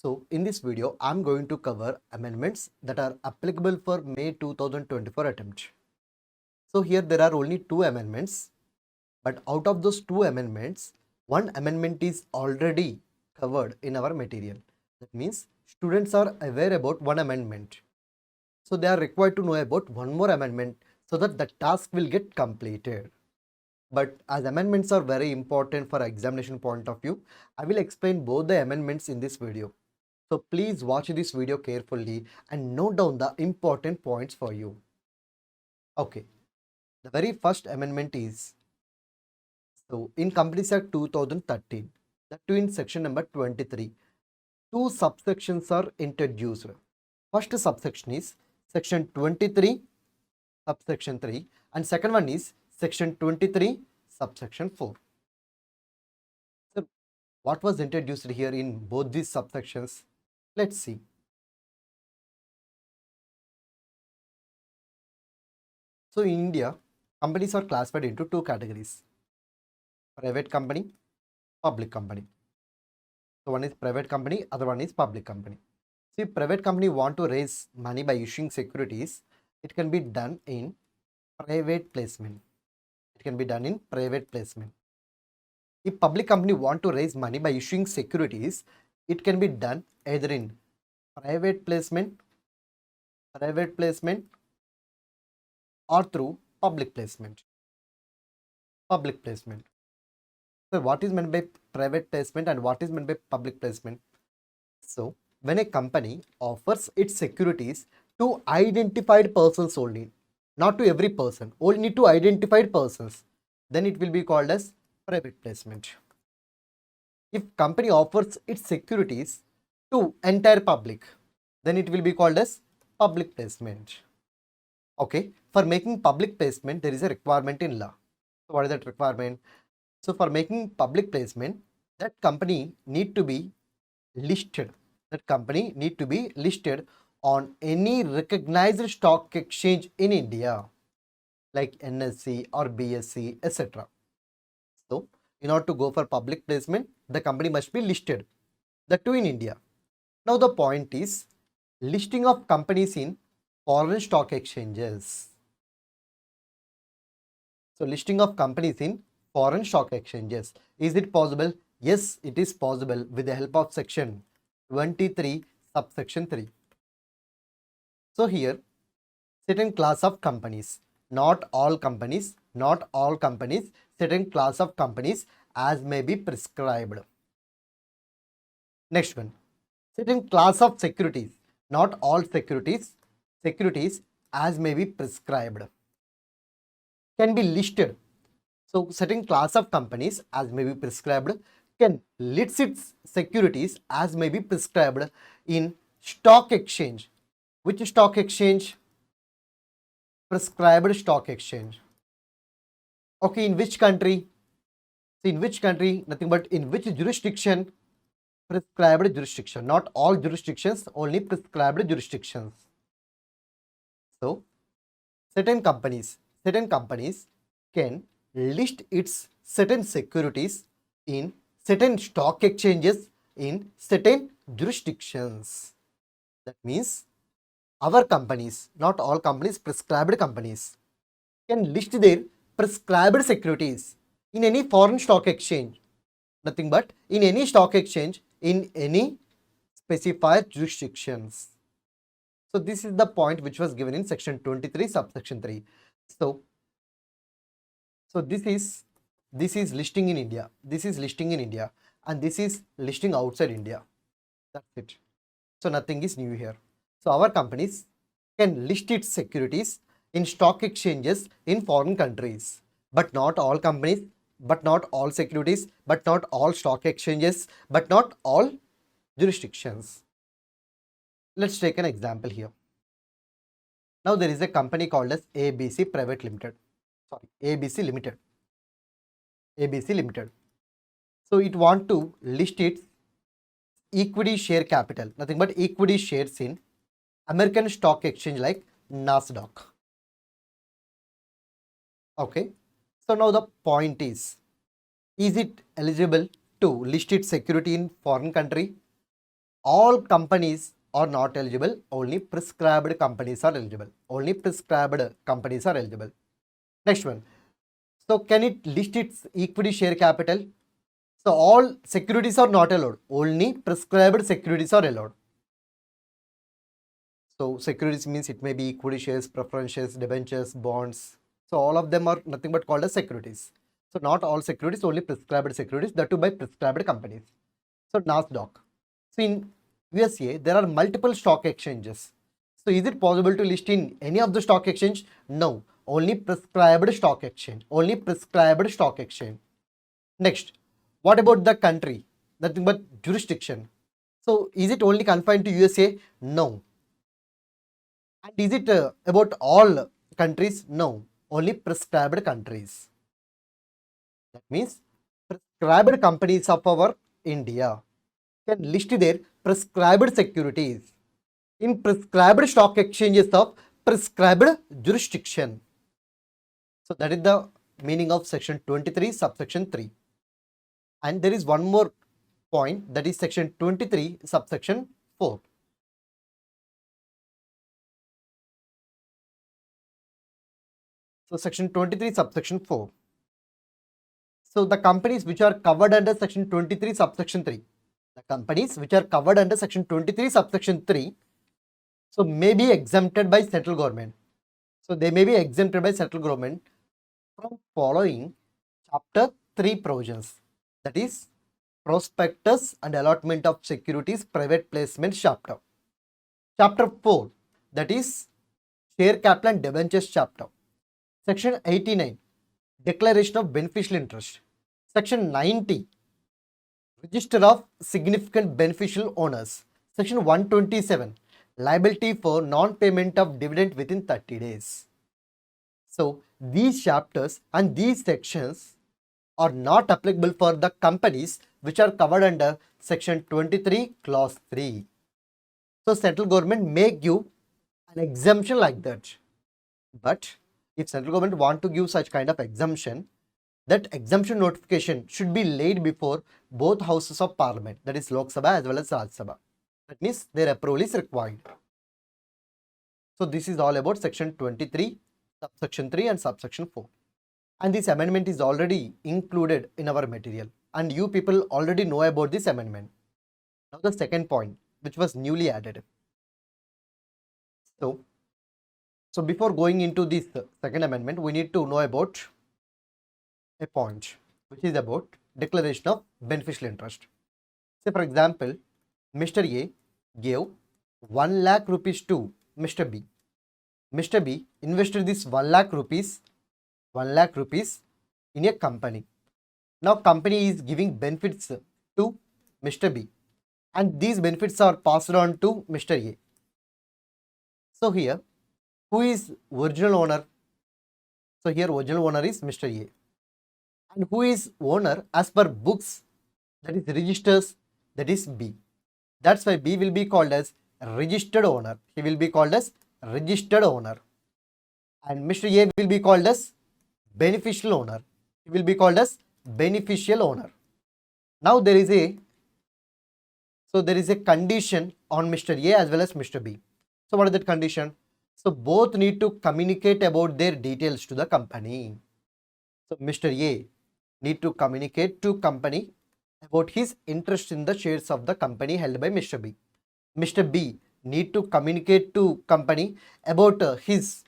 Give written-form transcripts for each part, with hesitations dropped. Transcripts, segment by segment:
So in this video, I'm going to cover amendments that are applicable for May 2024 attempt. So here there are only two amendments, but out of those two amendments, one amendment is already covered in our material. That means students are aware about one amendment. So they are required to know about one more amendment so that the task will get completed. But as amendments are very important for examination point of view, I will explain both the amendments in this video. So please watch this video carefully and note down the important points for you. Okay, the very first amendment is, so in Companies Act 2013, that too in section number 23, two subsections are introduced. First subsection is section 23 subsection 3 and second one is section 23 subsection 4. So what was introduced here in both these subsections? Let's see. So in India, companies are classified into two categories: private company, public company. So one is private company, other one is public company. See, private company want to raise money by issuing securities, it can be done in private placement. It can be done in private placement. If public company want to raise money by issuing securities, it can be done either in private placement or through public placement. Public placement. So what is meant by private placement and what is meant by public placement? So when a company offers its securities to identified persons only, not to every person, only to identified persons, then it will be called as private placement. If company offers its securities to entire public, then it will be called as public placement. Okay, for making public placement, there is a requirement in law. So what is that requirement? So for making public placement, that company need to be listed. That company need to be listed on any recognized stock exchange in India, like NSE or BSE, etc. So in order to go for public placement, the company must be listed, that too in India. Now the point is listing of companies in foreign stock exchanges. So listing of companies in foreign stock exchanges. Is it possible? Yes, it is possible with the help of section 23 subsection 3. So here certain class of companies, not all companies, certain class of companies as may be prescribed. Next one, certain class of securities, not all securities as may be prescribed, can be listed. So certain class of companies as may be prescribed can list its securities as may be prescribed in stock exchange. Which stock exchange? Prescribed stock exchange. Okay, in which country? So in which country? Nothing but in which jurisdiction? Prescribed jurisdiction. Not all jurisdictions, only prescribed jurisdictions. So certain companies can list its certain securities in certain stock exchanges in certain jurisdictions. That means our companies, not all companies, prescribed companies, can list their prescribed securities in any foreign stock exchange, nothing but in any stock exchange in any specified jurisdictions. So this is the point which was given in section 23 subsection 3. So this is listing in India, this is listing in India, and this is listing outside India. That's it. So nothing is new here. So our companies can list its securities in stock exchanges in foreign countries, but not all companies, but not all securities, but not all stock exchanges, but not all jurisdictions. Let's take an example here. Now there is a company called as ABC Private Limited. Sorry, ABC Limited. ABC Limited. So it want to list its equity share capital, nothing but equity shares in American stock exchange like NASDAQ. Okay. So now the point is it eligible to list its security in foreign country? all companies are not eligible, only prescribed companies are eligible. Only prescribed companies are eligible. Next one. So can it list its equity share capital? So all securities are not allowed, only prescribed securities are allowed. So securities means it may be equity shares, preference shares, debentures, bonds. So all of them are nothing but called as securities. So not all securities, only prescribed securities, that too by prescribed companies. So NASDAQ. So in USA, there are multiple stock exchanges. So is it possible to list in any of the stock exchange? No, only prescribed stock exchange. Only prescribed stock exchange. Next, what about the country? Nothing but jurisdiction. So is it only confined to USA? No. And is it about all countries? No, only prescribed countries. That means prescribed companies of our India can list their prescribed securities in prescribed stock exchanges of prescribed jurisdiction. So that is the meaning of section 23 subsection 3. And there is one more point, that is section 23 subsection 4. So section 23 subsection 4. So the companies which are covered under section 23 subsection 3, the companies which are covered under section 23 subsection 3, so may be exempted by central government. So they may be exempted by central government from following chapter 3 provisions, that is prospectus and allotment of securities private placement chapter. Chapter 4, that is share capital and debentures chapter. Section 89, declaration of beneficial interest. Section 90, register of significant beneficial owners. Section 127, liability for non-payment of dividend within 30 days. So these chapters and these sections are not applicable for the companies which are covered under section 23 clause 3. So central government may give an exemption like that. But if central government want to give such kind of exemption, that exemption notification should be laid before both houses of parliament, that is Lok Sabha as well as Rajya Sabha. That means their approval is required. So this is all about section 23, subsection 3 and subsection 4. And this amendment is already included in our material. And you people already know about this amendment. Now the second point, which was newly added. So before going into this second amendment, we need to know about a point, which is about declaration of beneficial interest. Say for example, Mr. A gave 1 lakh rupees to Mr. B. Mr. B invested this 1 lakh rupees in a company. Now company is giving benefits to Mr. B, and these benefits are passed on to Mr. A. So here, who is original owner? So here original owner is Mr. A. And who is owner as per books, that is registers, that is B. That's why B will be called as registered owner. He will be called as registered owner. And Mr. A will be called as beneficial owner. He will be called as beneficial owner. Now there is a condition on Mr. A as well as Mr. B. So what is that condition? So both need to communicate about their details to the company. So Mr. A need to communicate to company about his interest in the shares of the company held by Mr. B. Mr. B need to communicate to company about his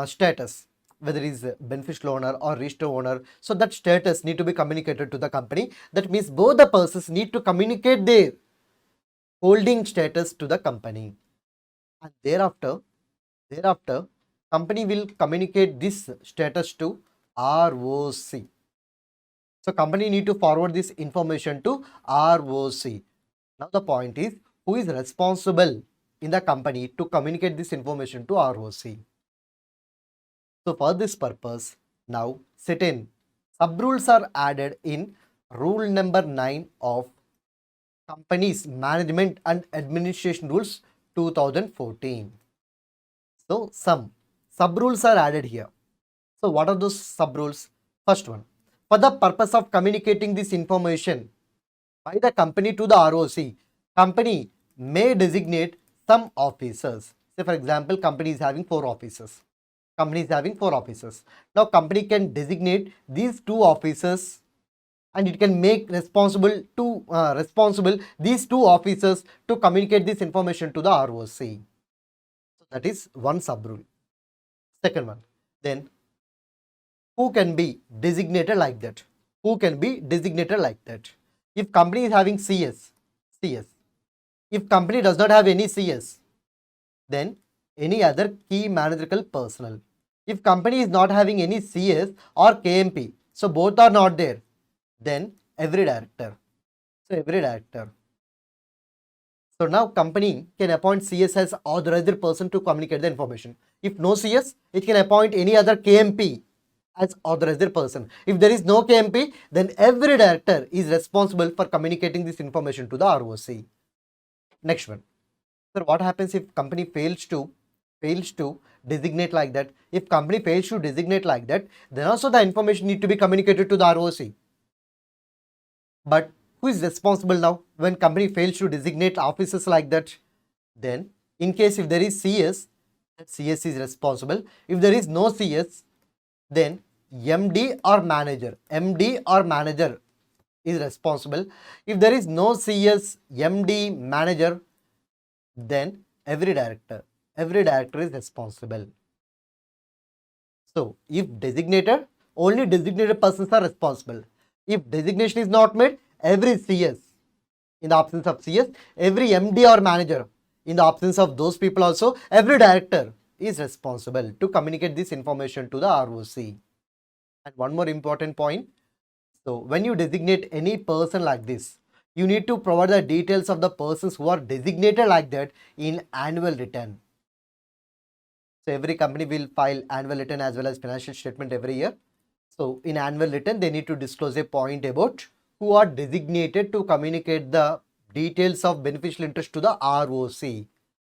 status, whether he is beneficial owner or registered owner. So that status need to be communicated to the company. That means both the persons need to communicate their holding status to the company. And thereafter, company will communicate this status to ROC. So company need to forward this information to ROC. Now the point is, who is responsible in the company to communicate this information to ROC? So for this purpose, now certain sub-rules are added in rule number 9 of Companies Management and Administration Rules 2014. So some sub-rules are added here. So what are those sub-rules? First one, for the purpose of communicating this information by the company to the ROC, company may designate some officers. Say for example, company is having 4 officers. Company is having 4 officers. Now company can designate these 2 officers, and it can make responsible these 2 officers to communicate this information to the ROC. So that is one sub rule. Second one, then who can be designated like that? Who can be designated like that? If company is having CS. If company does not have any CS, then any other key managerial personnel. If company is not having any CS or KMP, so both are not there, then every director. So every director. So now company can appoint CS as authorized person to communicate the information. If no CS, it can appoint any other KMP as authorized person. If there is no KMP, then every director is responsible for communicating this information to the ROC. Next one. Sir, what happens if company fails to designate like that? If company fails to designate like that, then also the information need to be communicated to the ROC. But who is responsible now when company fails to designate officers like that? Then in case if there is CS, that CS is responsible. If there is no CS, then MD or manager is responsible. If there is no CS, MD, manager, then every director is responsible. So if designated, only designated persons are responsible. If designation is not made, every CS, in the absence of CS, every MD or manager, in the absence of those people also, every director is responsible to communicate this information to the ROC. And one more important point. So when you designate any person like this, you need to provide the details of the persons who are designated like that in annual return. So every company will file annual return as well as financial statement every year. So in annual return, they need to disclose a point about who are designated to communicate the details of beneficial interest to the ROC.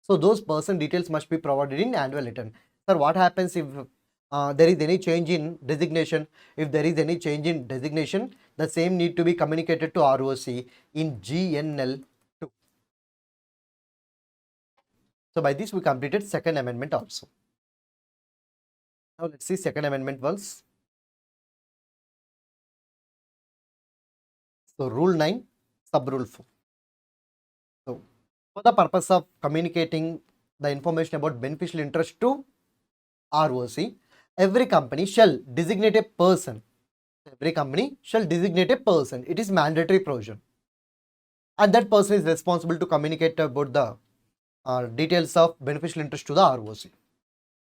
So those person details must be provided in annual return. Sir, what happens if there is any change in designation? If there is any change in designation, the same need to be communicated to ROC in GNL2. So by this we completed second amendment also. Now let's see second amendment once. So rule 9, sub rule 4. So for the purpose of communicating the information about beneficial interest to ROC, every company shall designate a person. Every company shall designate a person. It is mandatory provision. And that person is responsible to communicate about the details of beneficial interest to the ROC.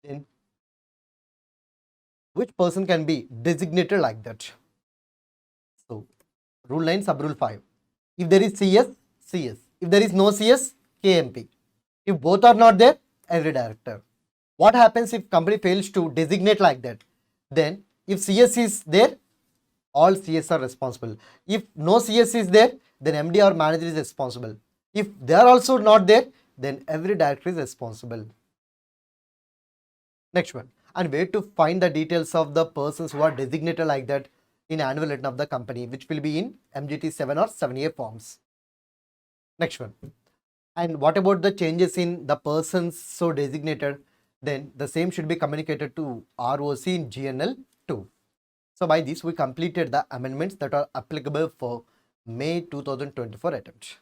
Then which person can be designated like that? So rule 9, sub rule 5. If there is CS, CS. If there is no CS, KMP. If both are not there, every director. What happens if company fails to designate like that? Then if CS is there, all CS are responsible. If no CS is there, then MD or manager is responsible. If they are also not there, then every director is responsible. Next one. And where to find the details of the persons who are designated like that in annual return of the company, which will be in MGT 7 or 7A forms. Next one. And what about the changes in the persons so designated? Then the same should be communicated to ROC in GNL 2. So by this we completed the amendments that are applicable for May 2024 attempt.